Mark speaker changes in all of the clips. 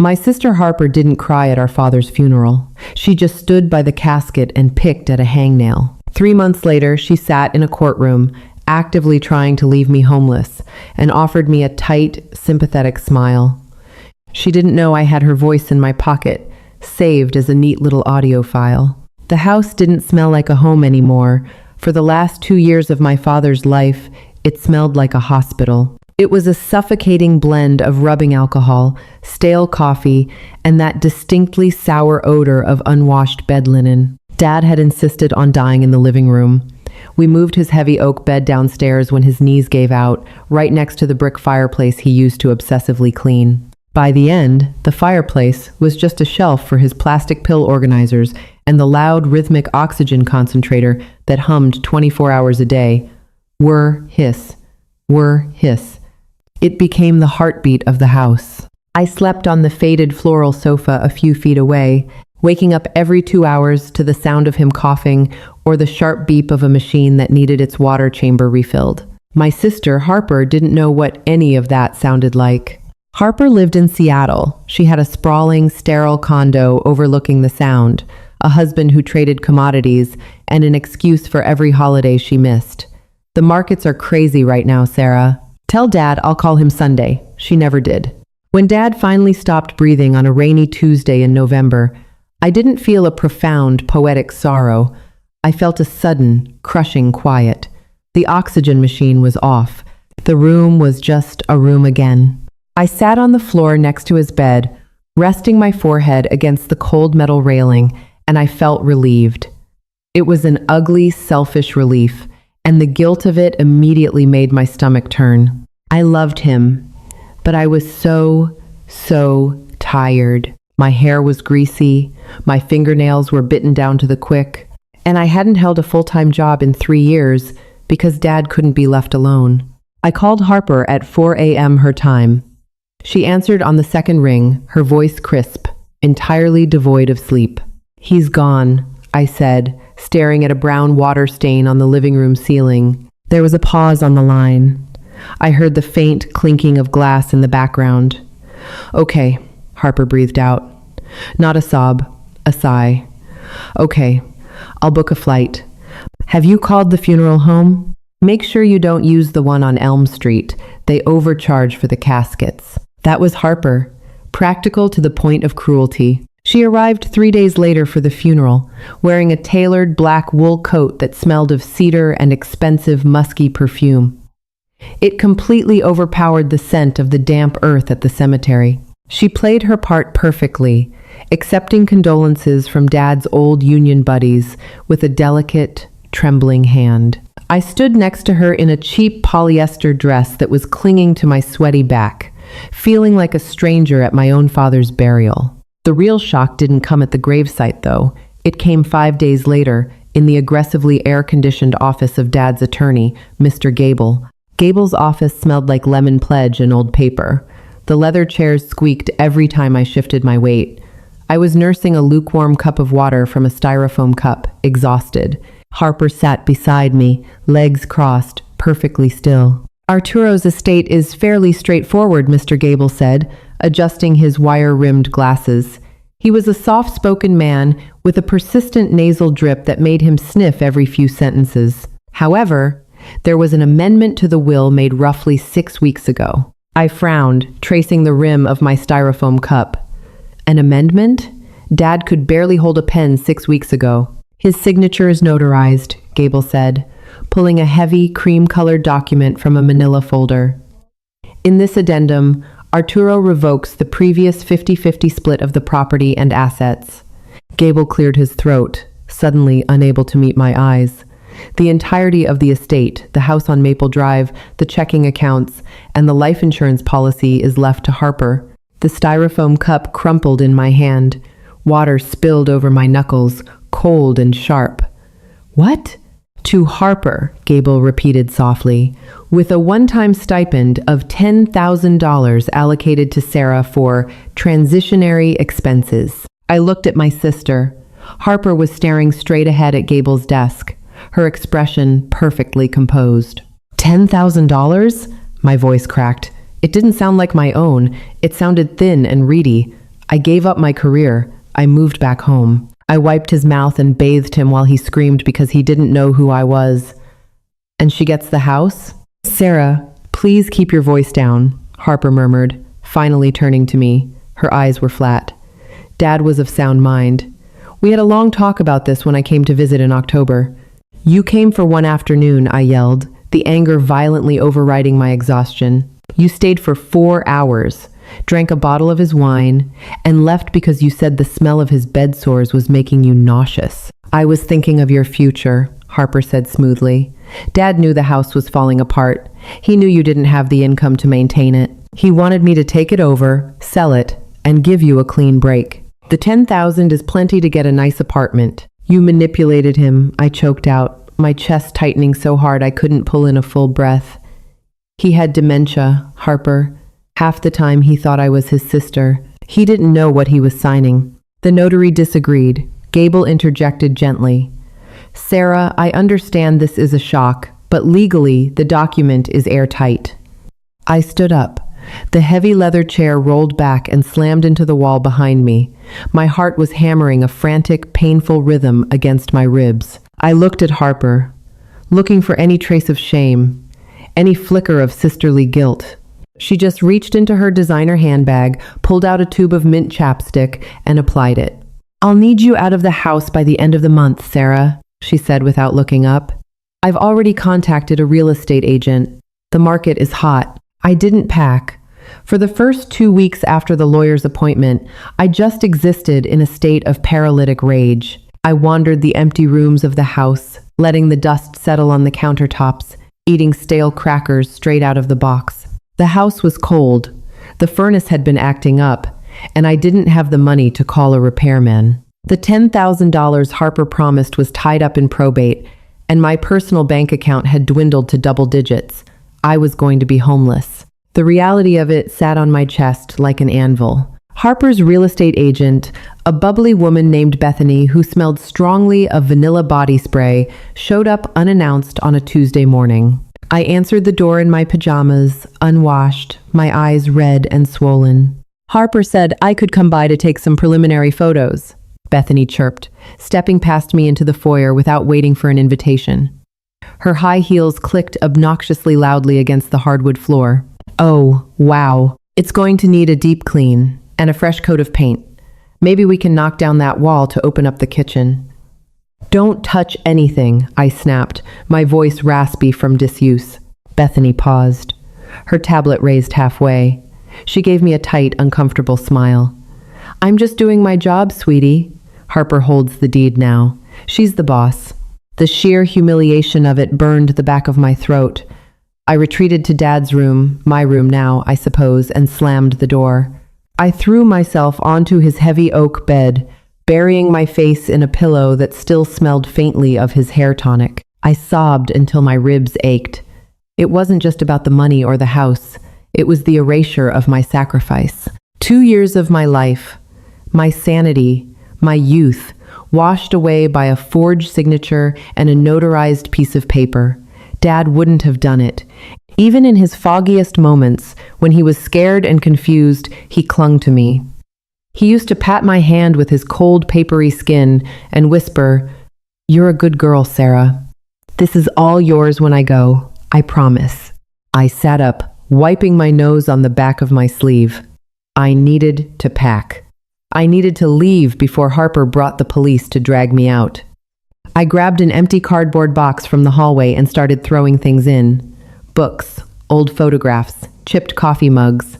Speaker 1: My sister Harper didn't cry at our father's funeral. She just stood by the casket and picked at a hangnail. 3 months later, she sat in a courtroom, actively trying to leave me homeless, and offered me a tight, sympathetic smile. She didn't know I had her voice in my pocket, saved as a neat little audio file. The house didn't smell like a home anymore. For the last 2 years of my father's life, it smelled like a hospital. It was a suffocating blend of rubbing alcohol, stale coffee, and that distinctly sour odor of unwashed bed linen. Dad had insisted on dying in the living room. We moved his heavy oak bed downstairs when his knees gave out, right next to the brick fireplace he used to obsessively clean. By the end, the fireplace was just a shelf for his plastic pill organizers and the loud, rhythmic oxygen concentrator that hummed 24 hours a day. Whir, hiss. Whir, hiss. It became the heartbeat of the house. I slept on the faded floral sofa a few feet away, waking up every 2 hours to the sound of him coughing or the sharp beep of a machine that needed its water chamber refilled. My sister, Harper, didn't know what any of that sounded like. Harper lived in Seattle. She had a sprawling, sterile condo overlooking the Sound, a husband who traded commodities, and an excuse for every holiday she missed. The markets are crazy right now, Sarah. Tell Dad I'll call him Sunday. She never did. When Dad finally stopped breathing on a rainy Tuesday in November, I didn't feel a profound, poetic sorrow. I felt a sudden, crushing quiet. The oxygen machine was off. The room was just a room again. I sat on the floor next to his bed, resting my forehead against the cold metal railing, and I felt relieved. It was an ugly, selfish relief, and the guilt of it immediately made my stomach turn. I loved him, but I was so tired. My hair was greasy, my fingernails were bitten down to the quick, and I hadn't held a full-time job in 3 years because Dad couldn't be left alone. I called Harper at 4 a.m. her time. She answered on the second ring, her voice crisp, entirely devoid of sleep. "He's gone," I said, staring at a brown water stain on the living room ceiling. There was a pause on the line. I heard the faint clinking of glass in the background. "Okay," Harper breathed out. Not a sob, a sigh. "Okay, I'll book a flight. Have you called the funeral home? Make sure you don't use the one on Elm Street. They overcharge for the caskets." That was Harper, practical to the point of cruelty. She arrived 3 days later for the funeral, wearing a tailored black wool coat that smelled of cedar and expensive musky perfume. It completely overpowered the scent of the damp earth at the cemetery. She played her part perfectly, accepting condolences from Dad's old union buddies with a delicate, trembling hand. I stood next to her in a cheap polyester dress that was clinging to my sweaty back, feeling like a stranger at my own father's burial. The real shock didn't come at the gravesite, though. It came 5 days later, in the aggressively air-conditioned office of Dad's attorney, Mr. Gable. Gable's office smelled like lemon pledge and old paper. The leather chairs squeaked every time I shifted my weight. I was nursing a lukewarm cup of water from a styrofoam cup, exhausted. Harper sat beside me, legs crossed, perfectly still. "Arturo's estate is fairly straightforward," Mr. Gable said, adjusting his wire-rimmed glasses. He was a soft-spoken man with a persistent nasal drip that made him sniff every few sentences. However, there was an amendment to the will made roughly 6 weeks ago. I frowned, tracing the rim of my styrofoam cup. An amendment? Dad could barely hold a pen 6 weeks ago. "His signature is notarized," Gable said, pulling a heavy, cream-colored document from a manila folder. "In this addendum, Arturo revokes the previous 50-50 split of the property and assets." Gable cleared his throat, suddenly unable to meet my eyes. The entirety of the estate, the house on Maple Drive, the checking accounts, and the life insurance policy is left to Harper. The styrofoam cup crumpled in my hand. Water spilled over my knuckles, cold and sharp. "What?" "To Harper," Gable repeated softly, "with a one-time stipend of $10,000 allocated to Sarah for transitionary expenses." I looked at my sister. Harper was staring straight ahead at Gable's desk, her expression perfectly composed. $10,000? My voice cracked. It didn't sound like my own. It sounded thin and reedy. I gave up my career. I moved back home. I wiped his mouth and bathed him while he screamed because he didn't know who I was. And she gets the house? Sarah, please keep your voice down, Harper murmured, finally turning to me. Her eyes were flat. Dad was of sound mind. We had a long talk about this when I came to visit in October. You came for one afternoon, I yelled, the anger violently overriding my exhaustion. You stayed for 4 hours, drank a bottle of his wine, and left because you said the smell of his bed sores was making you nauseous. I was thinking of your future, Harper said smoothly. Dad knew the house was falling apart. He knew you didn't have the income to maintain it. He wanted me to take it over, sell it, and give you a clean break. The $10,000 is plenty to get a nice apartment. You manipulated him, I choked out, my chest tightening so hard I couldn't pull in a full breath. He had dementia, Harper. Half the time he thought I was his sister. He didn't know what he was signing. The notary disagreed. Gable interjected gently. Sarah, I understand this is a shock, but legally the document is airtight. I stood up. The heavy leather chair rolled back and slammed into the wall behind me. My heart was hammering a frantic, painful rhythm against my ribs. I looked at Harper, looking for any trace of shame, any flicker of sisterly guilt. She just reached into her designer handbag, pulled out a tube of mint chapstick, and applied it. I'll need you out of the house by the end of the month, Sarah, she said without looking up. I've already contacted a real estate agent. The market is hot. I didn't pack. For the first 2 weeks after the lawyer's appointment, I just existed in a state of paralytic rage. I wandered the empty rooms of the house, letting the dust settle on the countertops, eating stale crackers straight out of the box. The house was cold. The furnace had been acting up, and I didn't have the money to call a repairman. The $10,000 Harper promised was tied up in probate, and my personal bank account had dwindled to double digits. I was going to be homeless. The reality of it sat on my chest like an anvil. Harper's real estate agent, a bubbly woman named Bethany who smelled strongly of vanilla body spray, showed up unannounced on a Tuesday morning. I answered the door in my pajamas, unwashed, my eyes red and swollen. Harper said I could come by to take some preliminary photos, Bethany chirped, stepping past me into the foyer without waiting for an invitation. Her high heels clicked obnoxiously loudly against the hardwood floor. Oh, wow. It's going to need a deep clean and a fresh coat of paint. Maybe we can knock down that wall to open up the kitchen. Don't touch anything, I snapped, my voice raspy from disuse. Bethany paused. Her tablet raised halfway. She gave me a tight, uncomfortable smile. I'm just doing my job, sweetie. Harper holds the deed now. She's the boss. The sheer humiliation of it burned the back of my throat. I retreated to Dad's room, my room now, I suppose, and slammed the door. I threw myself onto his heavy oak bed, burying my face in a pillow that still smelled faintly of his hair tonic. I sobbed until my ribs ached. It wasn't just about the money or the house. It was the erasure of my sacrifice. 2 years of my life, my sanity, my youth, washed away by a forged signature and a notarized piece of paper. Dad wouldn't have done it. Even in his foggiest moments, when he was scared and confused, he clung to me. He used to pat my hand with his cold, papery skin and whisper, "You're a good girl, Sarah. This is all yours when I go, I promise." I sat up, wiping my nose on the back of my sleeve. I needed to pack. I needed to leave before Harper brought the police to drag me out. I grabbed an empty cardboard box from the hallway and started throwing things in. Books, old photographs, chipped coffee mugs.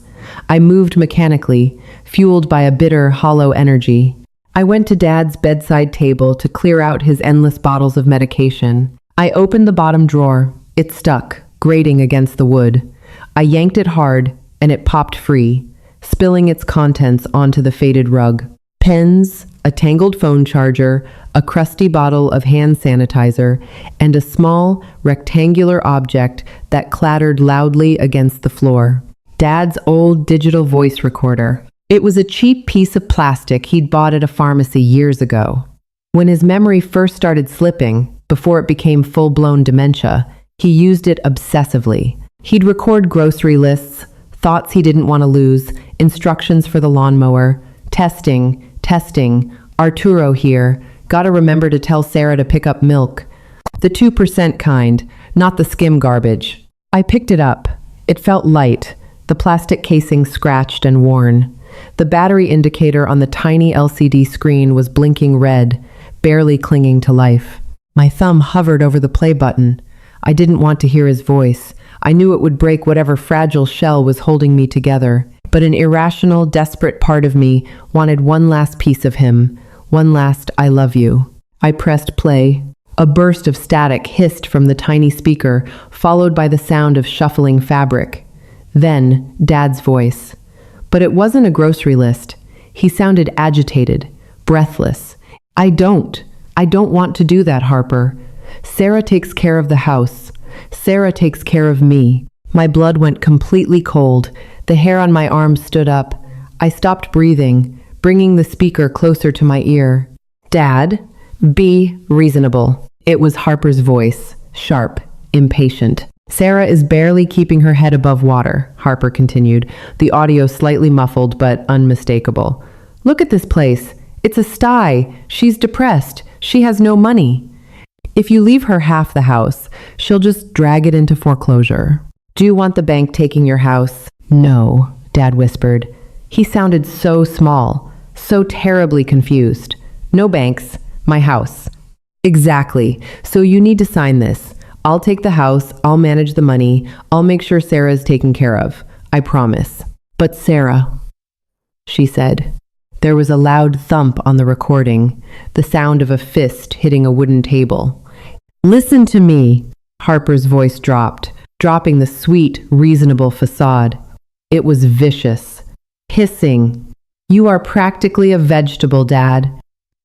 Speaker 1: I moved mechanically, fueled by a bitter, hollow energy. I went to Dad's bedside table to clear out his endless bottles of medication. I opened the bottom drawer. It stuck, grating against the wood. I yanked it hard, and it popped free, spilling its contents onto the faded rug. Pens, a tangled phone charger, a crusty bottle of hand sanitizer, and a small, rectangular object that clattered loudly against the floor. Dad's old digital voice recorder. It was a cheap piece of plastic he'd bought at a pharmacy years ago. When his memory first started slipping, before it became full-blown dementia, he used it obsessively. He'd record grocery lists, thoughts he didn't want to lose, instructions for the lawnmower, Testing, testing. Arturo here. Gotta remember to tell Sarah to pick up milk. The 2% kind, not the skim garbage. I picked it up. It felt light, the plastic casing scratched and worn. The battery indicator on the tiny LCD screen was blinking red, barely clinging to life. My thumb hovered over the play button. I didn't want to hear his voice. I knew it would break whatever fragile shell was holding me together. But an irrational, desperate part of me wanted one last piece of him, one last I love you. I pressed play. A burst of static hissed from the tiny speaker, followed by the sound of shuffling fabric. Then, Dad's voice. But it wasn't a grocery list. He sounded agitated, breathless. I don't want to do that, Harper. Sarah takes care of the house. Sarah takes care of me. My blood went completely cold. The hair on my arm stood up. I stopped breathing, bringing the speaker closer to my ear. Dad, be reasonable. It was Harper's voice, sharp, impatient. Sarah is barely keeping her head above water, Harper continued, the audio slightly muffled but unmistakable. Look at this place. It's a sty. She's depressed. She has no money. If you leave her half the house, she'll just drag it into foreclosure. Do you want the bank taking your house? No, Dad whispered. He sounded so small, so terribly confused. No banks, my house. Exactly. So you need to sign this. I'll take the house, I'll manage the money, I'll make sure Sarah's taken care of. I promise. But Sarah, she said. There was a loud thump on the recording, the sound of a fist hitting a wooden table. Listen to me. Harper's voice dropped, dropping the sweet, reasonable facade. It was vicious, hissing. You are practically a vegetable, Dad.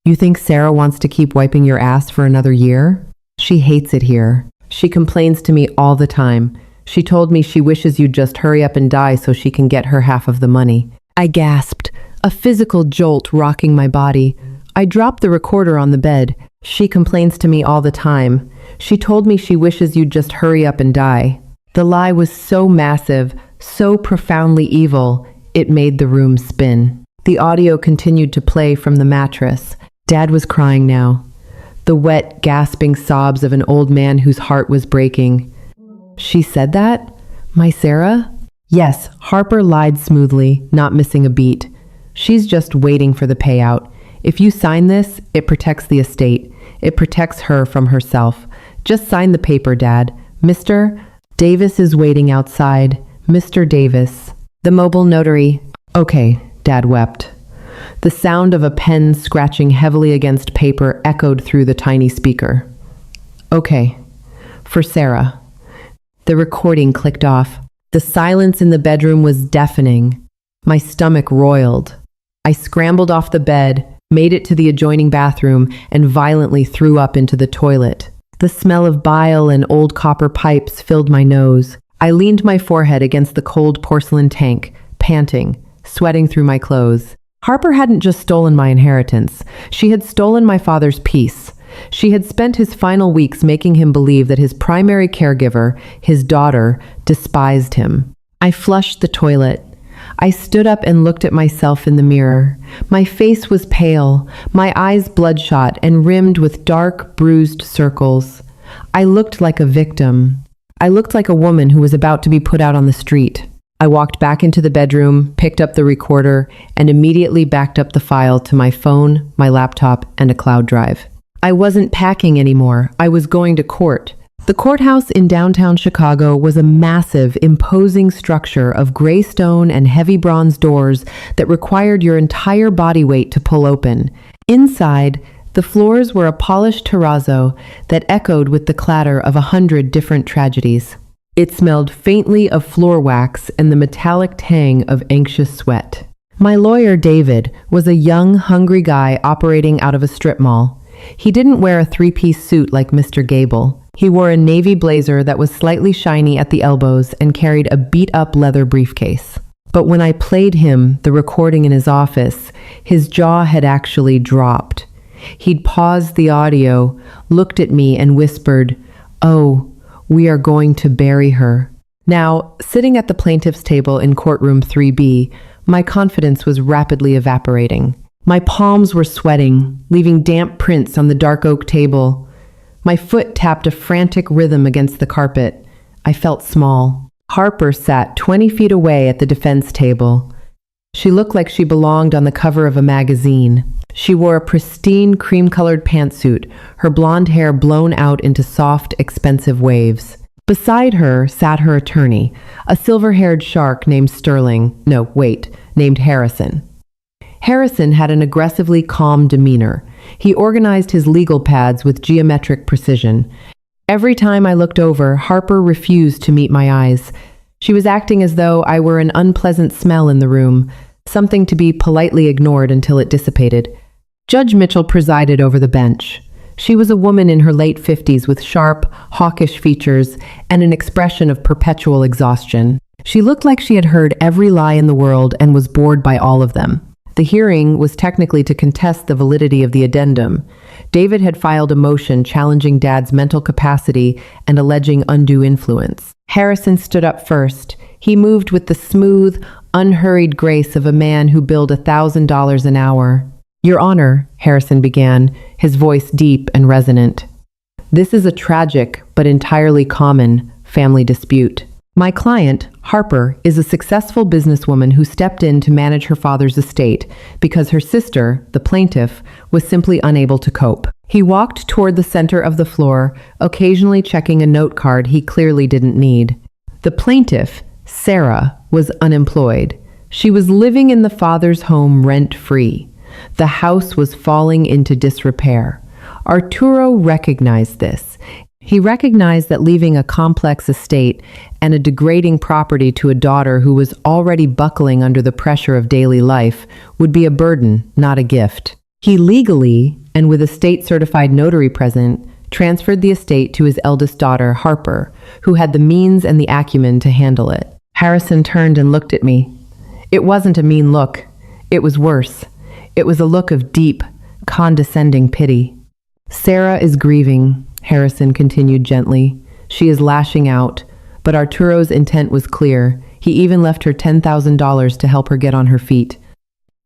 Speaker 1: You think Sarah wants to keep wiping your ass for another year? She hates it here. She complains to me all the time. She told me she wishes you'd just hurry up and die so she can get her half of the money. I gasped, a physical jolt rocking my body. I dropped the recorder on the bed. She complains to me all the time. She told me she wishes you'd just hurry up and die. The lie was so massive, so profoundly evil, it made the room spin. The audio continued to play from the mattress. Dad was crying now. The wet, gasping sobs of an old man whose heart was breaking. She said that? My Sarah? Yes, Harper lied smoothly, not missing a beat. She's just waiting for the payout. If you sign this, it protects the estate. It protects her from herself. Just sign the paper, Dad. Mr. Davis is waiting outside. Mr. Davis. The mobile notary. Okay, Dad wept. The sound of a pen scratching heavily against paper echoed through the tiny speaker. Okay, for Sarah. The recording clicked off. The silence in the bedroom was deafening. My stomach roiled. I scrambled off the bed, made it to the adjoining bathroom, and violently threw up into the toilet. The smell of bile and old copper pipes filled my nose. I leaned my forehead against the cold porcelain tank, panting, sweating through my clothes. Harper hadn't just stolen my inheritance. She had stolen my father's peace. She had spent his final weeks making him believe that his primary caregiver, his daughter, despised him. I flushed the toilet. I stood up and looked at myself in the mirror. My face was pale, my eyes bloodshot and rimmed with dark, bruised circles. I looked like a victim. I looked like a woman who was about to be put out on the street. I walked back into the bedroom, picked up the recorder, and immediately backed up the file to my phone, my laptop, and a cloud drive. I wasn't packing anymore. I was going to court. The courthouse in downtown Chicago was a massive, imposing structure of gray stone and heavy bronze doors that required your entire body weight to pull open. Inside, the floors were a polished terrazzo that echoed with the clatter of 100 different tragedies. It smelled faintly of floor wax and the metallic tang of anxious sweat. My lawyer, David, was a young, hungry guy operating out of a strip mall. He didn't wear a three-piece suit like Mr. Gable. He wore a navy blazer that was slightly shiny at the elbows and carried a beat-up leather briefcase. But when I played him the recording in his office, his jaw had actually dropped. He'd paused the audio, looked at me and whispered, "Oh, we are going to bury her." Now, sitting at the plaintiff's table in courtroom 3B, my confidence was rapidly evaporating. My palms were sweating, leaving damp prints on the dark oak table. My foot tapped a frantic rhythm against the carpet. I felt small. Harper sat 20 feet away at the defense table. She looked like she belonged on the cover of a magazine. She wore a pristine cream-colored pantsuit, her blonde hair blown out into soft, expensive waves. Beside her sat her attorney, a silver-haired shark named named Harrison. Harrison had an aggressively calm demeanor. He organized his legal pads with geometric precision. Every time I looked over, Harper refused to meet my eyes. She was acting as though I were an unpleasant smell in the room, something to be politely ignored until it dissipated. Judge Mitchell presided over the bench. She was a woman in her late 50s with sharp, hawkish features and an expression of perpetual exhaustion. She looked like she had heard every lie in the world and was bored by all of them. The hearing was technically to contest the validity of the addendum. David had filed a motion challenging Dad's mental capacity and alleging undue influence. Harrison stood up first. He moved with the smooth, unhurried grace of a man who billed $1,000 an hour. "Your Honor," Harrison began, his voice deep and resonant. "This is a tragic, but entirely common, family dispute. My client, Harper, is a successful businesswoman who stepped in to manage her father's estate because her sister, the plaintiff, was simply unable to cope." He walked toward the center of the floor, occasionally checking a note card he clearly didn't need. The plaintiff, Sarah, was unemployed. She was living in the father's home rent-free. The house was falling into disrepair. Arturo recognized this. He recognized that leaving a complex estate and a degrading property to a daughter who was already buckling under the pressure of daily life would be a burden, not a gift. He legally, and with a state-certified notary present, transferred the estate to his eldest daughter, Harper, who had the means and the acumen to handle it. Harrison turned and looked at me. It wasn't a mean look. It was worse. It was a look of deep, condescending pity. "Sarah is grieving," Harrison continued gently. "She is lashing out, but Arturo's intent was clear. He even left her $10,000 to help her get on her feet.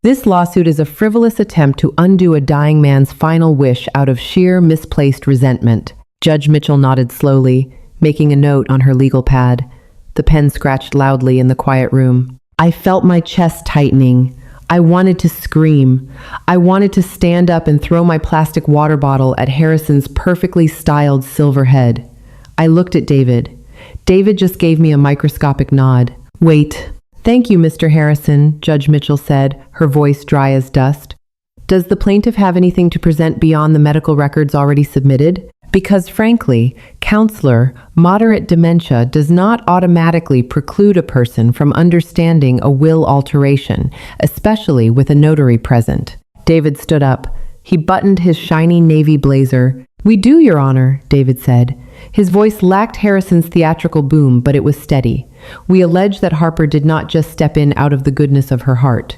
Speaker 1: This lawsuit is a frivolous attempt to undo a dying man's final wish out of sheer misplaced resentment." Judge Mitchell nodded slowly, making a note on her legal pad. The pen scratched loudly in the quiet room. I felt my chest tightening. I wanted to scream. I wanted to stand up and throw my plastic water bottle at Harrison's perfectly styled silver head. I looked at David. David just gave me a microscopic nod. "Wait." "Thank you, Mr. Harrison," Judge Mitchell said, her voice dry as dust. "Does the plaintiff have anything to present beyond the medical records already submitted? Because frankly, counselor, moderate dementia does not automatically preclude a person from understanding a will alteration, especially with a notary present." David stood up. He buttoned his shiny navy blazer. "We do, Your Honor," David said. His voice lacked Harrison's theatrical boom, but it was steady. "We allege that Harper did not just step in out of the goodness of her heart.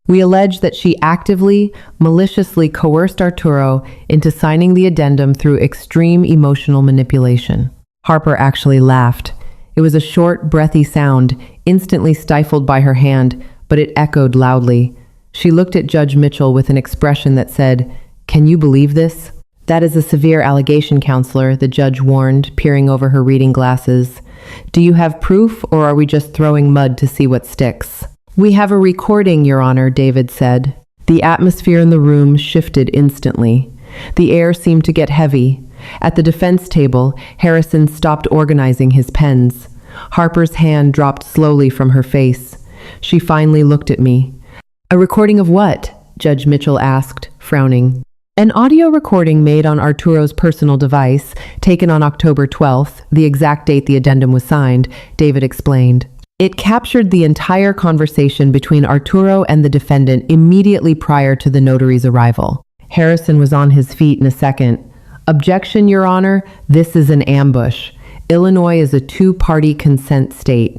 Speaker 1: We allege that she actively, maliciously coerced Arturo into signing the addendum through extreme emotional manipulation." Harper actually laughed. It was a short, breathy sound, instantly stifled by her hand, but it echoed loudly. She looked at Judge Mitchell with an expression that said, "Can you believe this?" "That is a severe allegation, counselor," the judge warned, peering over her reading glasses. "Do you have proof, or are we just throwing mud to see what sticks?" "We have a recording, Your Honor," David said. The atmosphere in the room shifted instantly. The air seemed to get heavy. At the defense table, Harrison stopped organizing his pens. Harper's hand dropped slowly from her face. She finally looked at me. "A recording of what?" Judge Mitchell asked, frowning. "An audio recording made on Arturo's personal device, taken on October 12th, the exact date the addendum was signed," David explained. It captured the entire conversation between Arturo and the defendant immediately prior to the notary's arrival. Harrison was on his feet in a second. "Objection, Your Honor. This is an ambush. Illinois is a two-party consent state.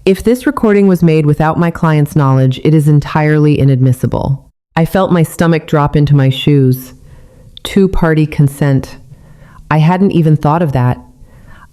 Speaker 1: If this recording was made without my client's knowledge, it is entirely inadmissible." I felt my stomach drop into my shoes. Two-party consent. I hadn't even thought of that.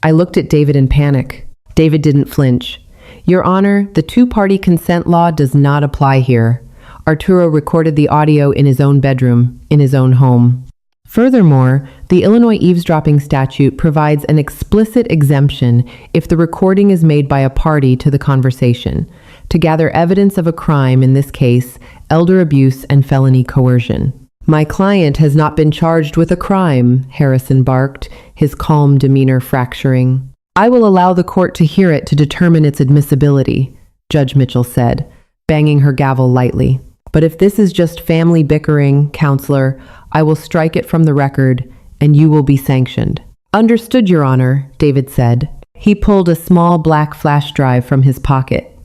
Speaker 1: I looked at David in panic. David didn't flinch. Your Honor, the two-party consent law does not apply here. Arturo recorded the audio in his own bedroom, in his own home. Furthermore, the Illinois eavesdropping statute provides an explicit exemption if the recording is made by a party to the conversation, to gather evidence of a crime, in this case, elder abuse and felony coercion. My client has not been charged with a crime, Harrison barked, his calm demeanor fracturing. I will allow the court to hear it to determine its admissibility, Judge Mitchell said, banging her gavel lightly. But if this is just family bickering, counselor, I will strike it from the record, and you will be sanctioned. Understood, Your Honor, David said. He pulled a small black flash drive from his pocket.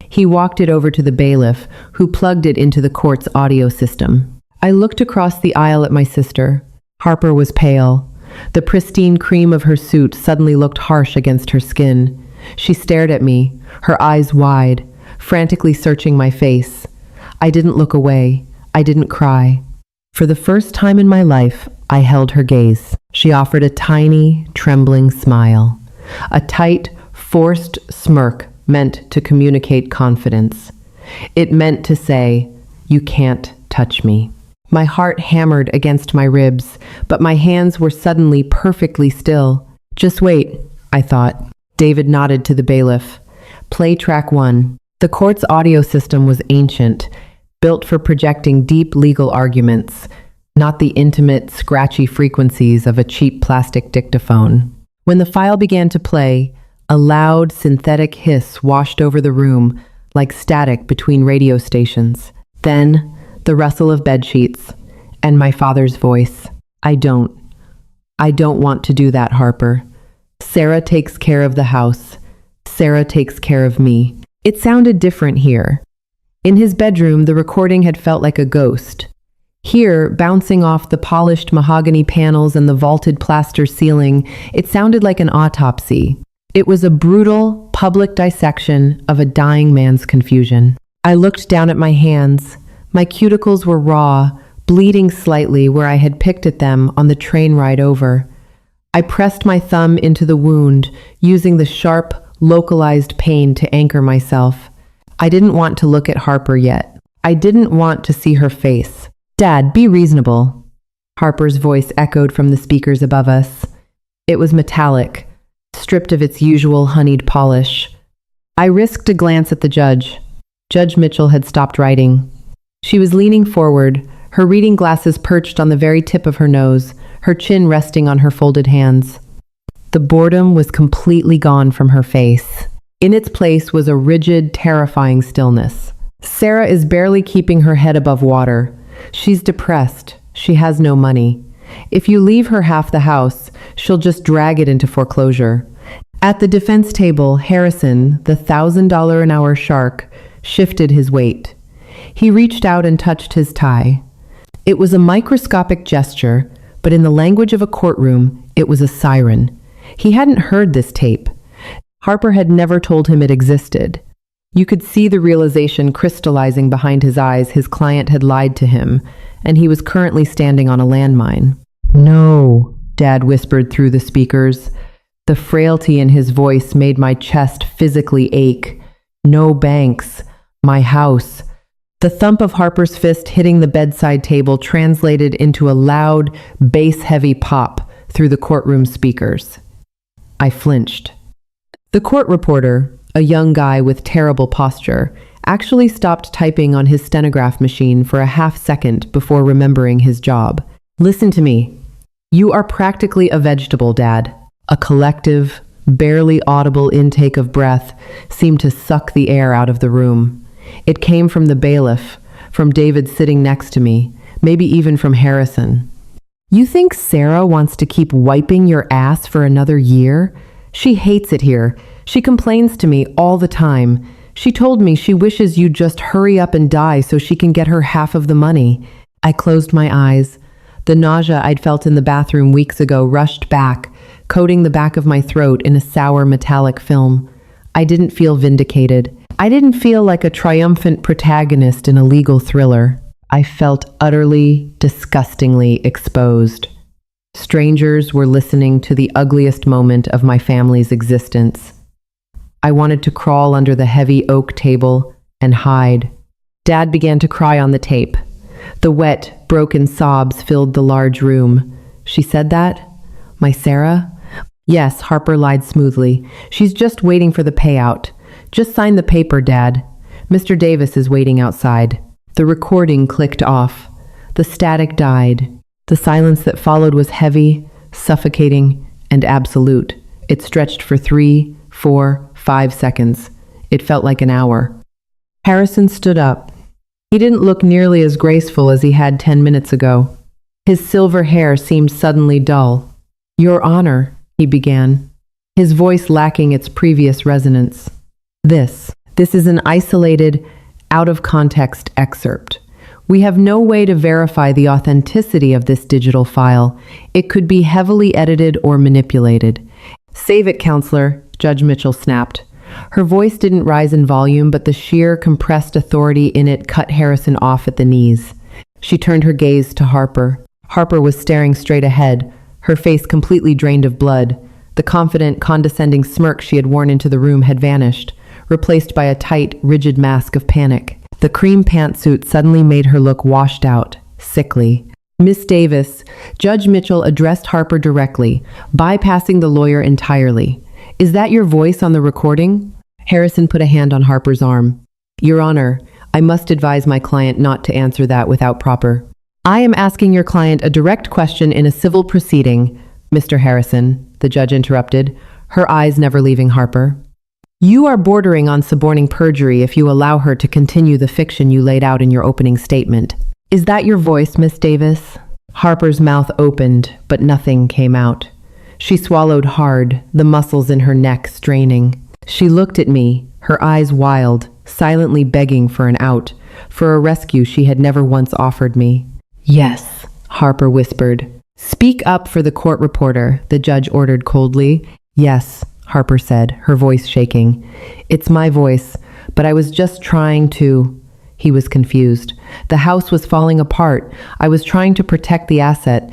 Speaker 1: He walked it over to the bailiff, who plugged it into the court's audio system. I looked across the aisle at my sister. Harper was pale. The pristine cream of her suit suddenly looked harsh against her skin. She stared at me, her eyes wide, frantically searching my face. I didn't look away. I didn't cry. For the first time in my life, I held her gaze. She offered a tiny, trembling smile. A tight, forced smirk meant to communicate confidence. It meant to say, "You can't touch me." My heart hammered against my ribs, but my hands were suddenly perfectly still. Just wait, I thought. David nodded to the bailiff. Play track 1. The court's audio system was ancient, built for projecting deep legal arguments, not the intimate, scratchy frequencies of a cheap plastic dictaphone. When the file began to play, a loud, synthetic hiss washed over the room like static between radio stations. Then, the rustle of bedsheets, and my father's voice. I don't want to do that, Harper. Sarah takes care of the house. Sarah takes care of me. It sounded different here. In his bedroom, the recording had felt like a ghost. Here, bouncing off the polished mahogany panels and the vaulted plaster ceiling, it sounded like an autopsy. It was a brutal, public dissection of a dying man's confusion. I looked down at my hands. My cuticles were raw, bleeding slightly where I had picked at them on the train ride over. I pressed my thumb into the wound, using the sharp, localized pain to anchor myself. I didn't want to look at Harper yet. I didn't want to see her face. Dad, be reasonable. Harper's voice echoed from the speakers above us. It was metallic, stripped of its usual honeyed polish. I risked a glance at the judge. Judge Mitchell had stopped writing. She was leaning forward, her reading glasses perched on the very tip of her nose, her chin resting on her folded hands. The boredom was completely gone from her face. In its place was a rigid, terrifying stillness. Sarah is barely keeping her head above water. She's depressed. She has no money. If you leave her half the house, she'll just drag it into foreclosure. At the defense table, Harrison, the $1,000 an hour shark, shifted his weight. He reached out and touched his tie. It was a microscopic gesture, but in the language of a courtroom, it was a siren. He hadn't heard this tape. Harper had never told him it existed. You could see the realization crystallizing behind his eyes. His client had lied to him, and he was currently standing on a landmine. No, Dad whispered through the speakers. The frailty in his voice made my chest physically ache. No banks. My house. The thump of Harper's fist hitting the bedside table translated into a loud, bass-heavy pop through the courtroom speakers. I flinched. The court reporter, a young guy with terrible posture, actually stopped typing on his stenograph machine for a half-second before remembering his job. Listen to me. You are practically a vegetable, Dad. A collective, barely audible intake of breath seemed to suck the air out of the room. It came from the bailiff, from David sitting next to me, maybe even from Harrison. You think Sarah wants to keep wiping your ass for another year? She hates it here. She complains to me all the time. She told me she wishes you'd just hurry up and die so she can get her half of the money. I closed my eyes. The nausea I'd felt in the bathroom weeks ago rushed back, coating the back of my throat in a sour metallic film. I didn't feel vindicated. I didn't feel like a triumphant protagonist in a legal thriller. I felt utterly, disgustingly exposed. Strangers were listening to the ugliest moment of my family's existence. I wanted to crawl under the heavy oak table and hide. Dad began to cry on the tape. The wet, broken sobs filled the large room. She said that? My Sarah? Yes, Harper lied smoothly. She's just waiting for the payout. Just sign the paper, Dad. Mr. Davis is waiting outside. The recording clicked off. The static died. The silence that followed was heavy, suffocating, and absolute. It stretched for 3, 4, 5 seconds. It felt like an hour. Harrison stood up. He didn't look nearly as graceful as he had 10 minutes ago. His silver hair seemed suddenly dull. Your Honor, he began, his voice lacking its previous resonance. This is an isolated, out-of-context excerpt. We have no way to verify the authenticity of this digital file. It could be heavily edited or manipulated. Save it, Counselor, Judge Mitchell snapped. Her voice didn't rise in volume, but the sheer, compressed authority in it cut Harrison off at the knees. She turned her gaze to Harper. Harper was staring straight ahead, her face completely drained of blood. The confident, condescending smirk she had worn into the room had vanished, replaced by a tight, rigid mask of panic. The cream pantsuit suddenly made her look washed out, sickly. Miss Davis, Judge Mitchell addressed Harper directly, bypassing the lawyer entirely. Is that your voice on the recording? Harrison put a hand on Harper's arm. Your Honor, I must advise my client not to answer that without proper. I am asking your client a direct question in a civil proceeding, Mr. Harrison, the judge interrupted, her eyes never leaving Harper. You are bordering on suborning perjury if you allow her to continue the fiction you laid out in your opening statement. Is that your voice, Miss Davis? Harper's mouth opened, but nothing came out. She swallowed hard, the muscles in her neck straining. She looked at me, her eyes wild, silently begging for an out, for a rescue she had never once offered me. Yes, Harper whispered. Speak up for the court reporter, the judge ordered coldly. Yes, Harper said, her voice shaking. It's my voice, but I was just trying to... He was confused. The house was falling apart. I was trying to protect the asset.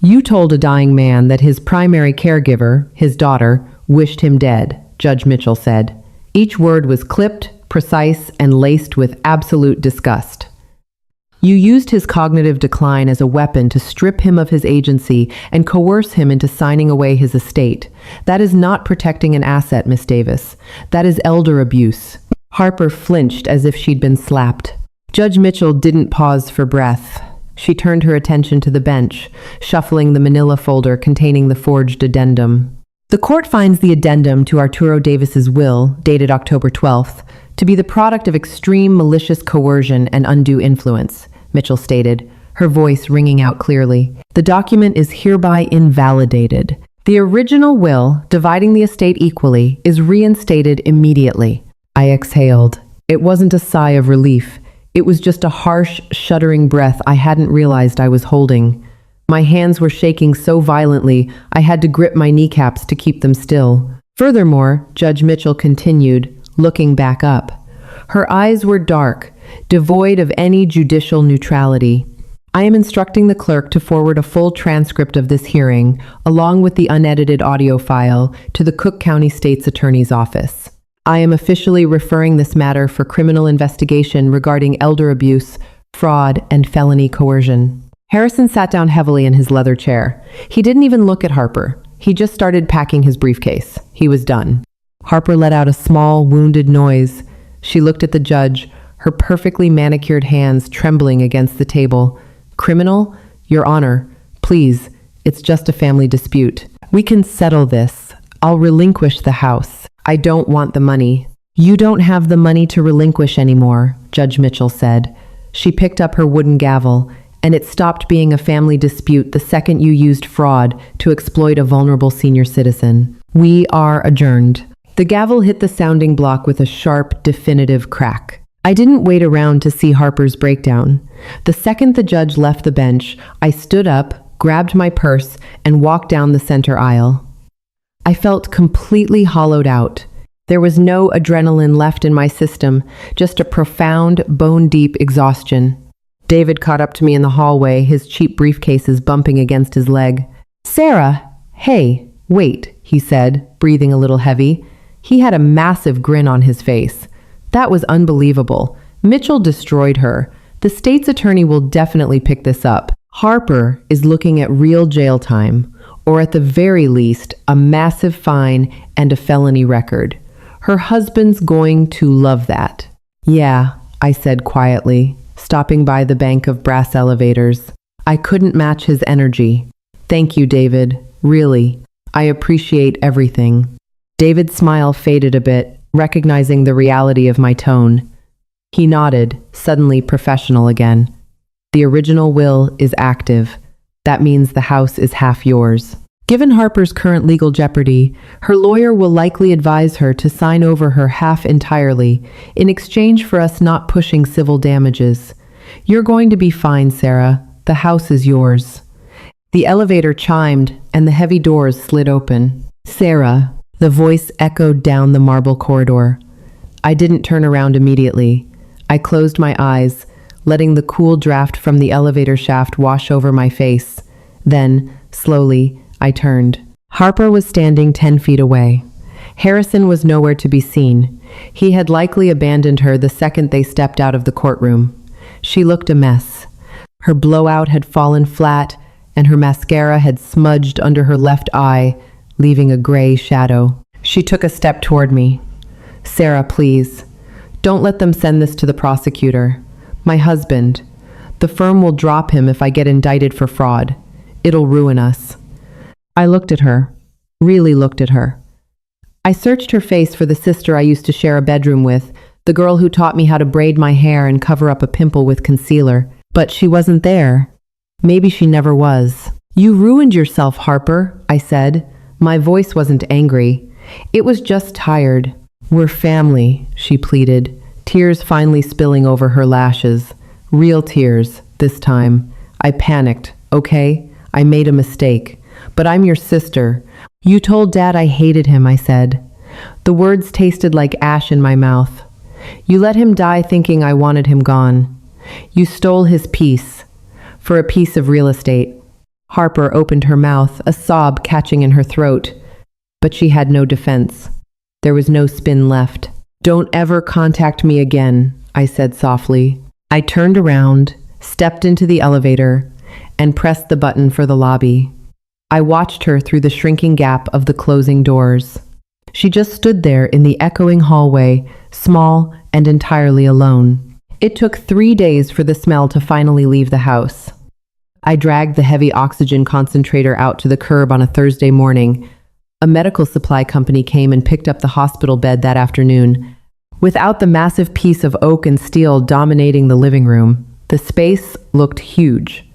Speaker 1: You told a dying man that his primary caregiver, his daughter, wished him dead, Judge Mitchell said. Each word was clipped, precise, and laced with absolute disgust. You used his cognitive decline as a weapon to strip him of his agency and coerce him into signing away his estate. That is not protecting an asset, Miss Davis. That is elder abuse. Harper flinched as if she'd been slapped. Judge Mitchell didn't pause for breath. She turned her attention to the bench, shuffling the manila folder containing the forged addendum. The court finds the addendum to Arturo Davis's will, dated October 12th, to be the product of extreme malicious coercion and undue influence, Mitchell stated, her voice ringing out clearly. The document is hereby invalidated. The original will, dividing the estate equally, is reinstated immediately. I exhaled. It wasn't a sigh of relief. It was just a harsh, shuddering breath I hadn't realized I was holding. My hands were shaking so violently, I had to grip my kneecaps to keep them still. Furthermore, Judge Mitchell continued, looking back up. Her eyes were dark, devoid of any judicial neutrality. I am instructing the clerk to forward a full transcript of this hearing, along with the unedited audio file, to the Cook County State's Attorney's Office. I am officially referring this matter for criminal investigation regarding elder abuse, fraud, and felony coercion. Harrison sat down heavily in his leather chair. He didn't even look at Harper. He just started packing his briefcase. He was done. Harper let out a small, wounded noise. She looked at the judge, her perfectly manicured hands trembling against the table. Criminal? Your Honor, please, it's just a family dispute. We can settle this. I'll relinquish the house. I don't want the money. You don't have the money to relinquish anymore, Judge Mitchell said. She picked up her wooden gavel, and it stopped being a family dispute the second you used fraud to exploit a vulnerable senior citizen. We are adjourned. The gavel hit the sounding block with a sharp, definitive crack. I didn't wait around to see Harper's breakdown. The second the judge left the bench, I stood up, grabbed my purse, and walked down the center aisle. I felt completely hollowed out. There was no adrenaline left in my system, just a profound, bone-deep exhaustion. David caught up to me in the hallway, his cheap briefcases bumping against his leg. Sarah, hey, wait, he said, breathing a little heavy. He had a massive grin on his face. That was unbelievable. Mitchell destroyed her. The state's attorney will definitely pick this up. Harper is looking at real jail time, or at the very least, a massive fine and a felony record. Her husband's going to love that. Yeah, I said quietly, stopping by the bank of brass elevators. I couldn't match his energy. Thank you, David. Really. I appreciate everything. David's smile faded a bit, recognizing the reality of my tone. He nodded, suddenly professional again. The original will is active. That means the house is half yours. Given Harper's current legal jeopardy, her lawyer will likely advise her to sign over her half entirely in exchange for us not pushing civil damages. You're going to be fine, Sarah. The house is yours. The elevator chimed and the heavy doors slid open. Sarah, the voice echoed down the marble corridor. I didn't turn around immediately. I closed my eyes, letting the cool draft from the elevator shaft wash over my face. Then, slowly, I turned. Harper was standing 10 feet away. Harrison was nowhere to be seen. He had likely abandoned her the second they stepped out of the courtroom. She looked a mess. Her blowout had fallen flat, and her mascara had smudged under her left eye, leaving a gray shadow. She took a step toward me. Sarah, please. Don't let them send this to the prosecutor. My husband. The firm will drop him if I get indicted for fraud. It'll ruin us. I looked at her. Really looked at her. I searched her face for the sister I used to share a bedroom with, the girl who taught me how to braid my hair and cover up a pimple with concealer. But she wasn't there. Maybe she never was. You ruined yourself, Harper, I said. My voice wasn't angry. It was just tired. We're family, she pleaded, tears finally spilling over her lashes. Real tears, this time. I panicked. Okay, I made a mistake. But I'm your sister. You told Dad I hated him, I said. The words tasted like ash in my mouth. You let him die thinking I wanted him gone. You stole his peace. For a piece of real estate. Harper opened her mouth, a sob catching in her throat. But she had no defense. There was no spin left. Don't ever contact me again, I said softly. I turned around, stepped into the elevator, and pressed the button for the lobby. I watched her through the shrinking gap of the closing doors. She just stood there in the echoing hallway, small and entirely alone. It took 3 days for the smell to finally leave the house. I dragged the heavy oxygen concentrator out to the curb on a Thursday morning. A medical supply company came and picked up the hospital bed that afternoon. Without the massive piece of oak and steel dominating the living room, the space looked huge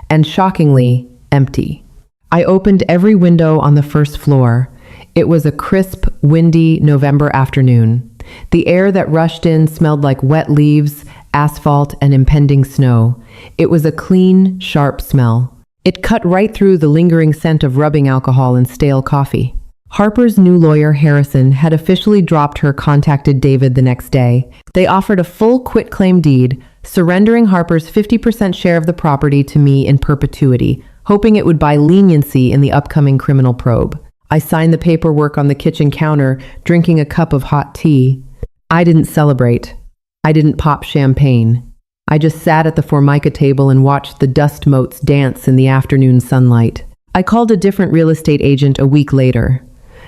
Speaker 1: and shockingly empty. I opened every window on the first floor. It was a crisp, windy November afternoon. The air that rushed in smelled like wet leaves, asphalt, and impending snow. It was a clean, sharp smell. It cut right through the lingering scent of rubbing alcohol and stale coffee. Harper's new lawyer, Harrison, had officially dropped her, contacted David the next day. They offered a full quitclaim deed, surrendering Harper's 50% share of the property to me in perpetuity, hoping it would buy leniency in the upcoming criminal probe. I signed the paperwork on the kitchen counter, drinking a cup of hot tea. I didn't celebrate. I didn't pop champagne. I just sat at the Formica table and watched the dust motes dance in the afternoon sunlight. I called a different real estate agent a week later.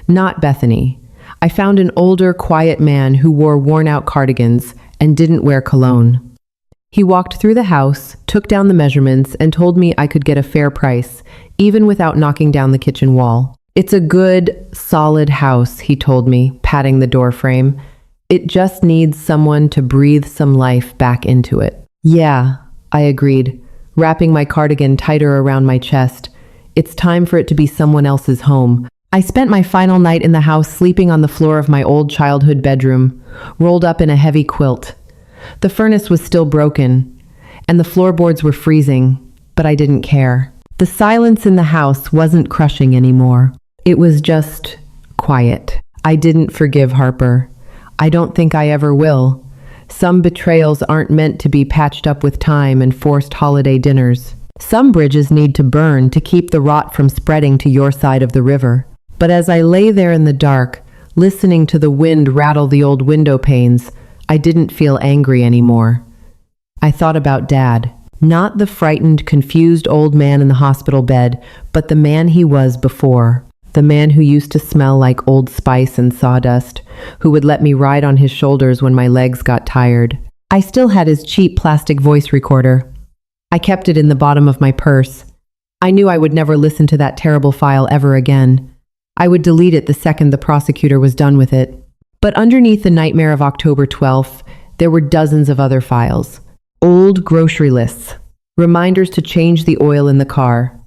Speaker 1: Not Bethany. I found an older, quiet man who wore worn-out cardigans and didn't wear cologne. He walked through the house, took down the measurements, and told me I could get a fair price, even without knocking down the kitchen wall. It's a good, solid house, he told me, patting the door frame. It just needs someone to breathe some life back into it. Yeah, I agreed, wrapping my cardigan tighter around my chest. It's time for it to be someone else's home. I spent my final night in the house sleeping on the floor of my old childhood bedroom, rolled up in a heavy quilt. The furnace was still broken, and the floorboards were freezing, but I didn't care. The silence in the house wasn't crushing anymore. It was just quiet. I didn't forgive Harper. I don't think I ever will. Some betrayals aren't meant to be patched up with time and forced holiday dinners. Some bridges need to burn to keep the rot from spreading to your side of the river. But as I lay there in the dark, Listening to the wind rattle the old window panes, I didn't feel angry anymore. I thought about Dad. Not the frightened, confused old man in the hospital bed, but the man he was before. The man who used to smell like Old Spice and sawdust, who would let me ride on his shoulders when my legs got tired. I still had his cheap plastic voice recorder. I kept it in the bottom of my purse. I knew I would never listen to that terrible file ever again. I would delete it the second the prosecutor was done with it. But underneath the nightmare of October 12th, there were dozens of other files. Old grocery lists, reminders to change the oil in the car,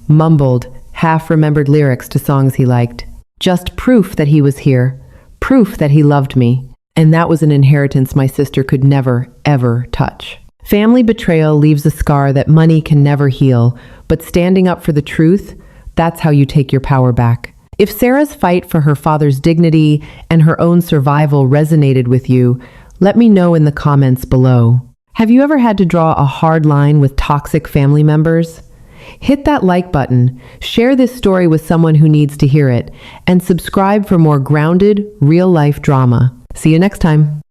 Speaker 1: mumbled, half-remembered lyrics to songs he liked. Just proof that he was here, proof that he loved me, and that was an inheritance my sister could never, ever touch. Family betrayal leaves a scar that money can never heal, but standing up for the truth, that's how you take your power back. If Sarah's fight for her father's dignity and her own survival resonated with you, let me know in the comments below. Have you ever had to draw a hard line with toxic family members? Hit that like button, share this story with someone who needs to hear it, and subscribe for more grounded, real-life drama. See you next time.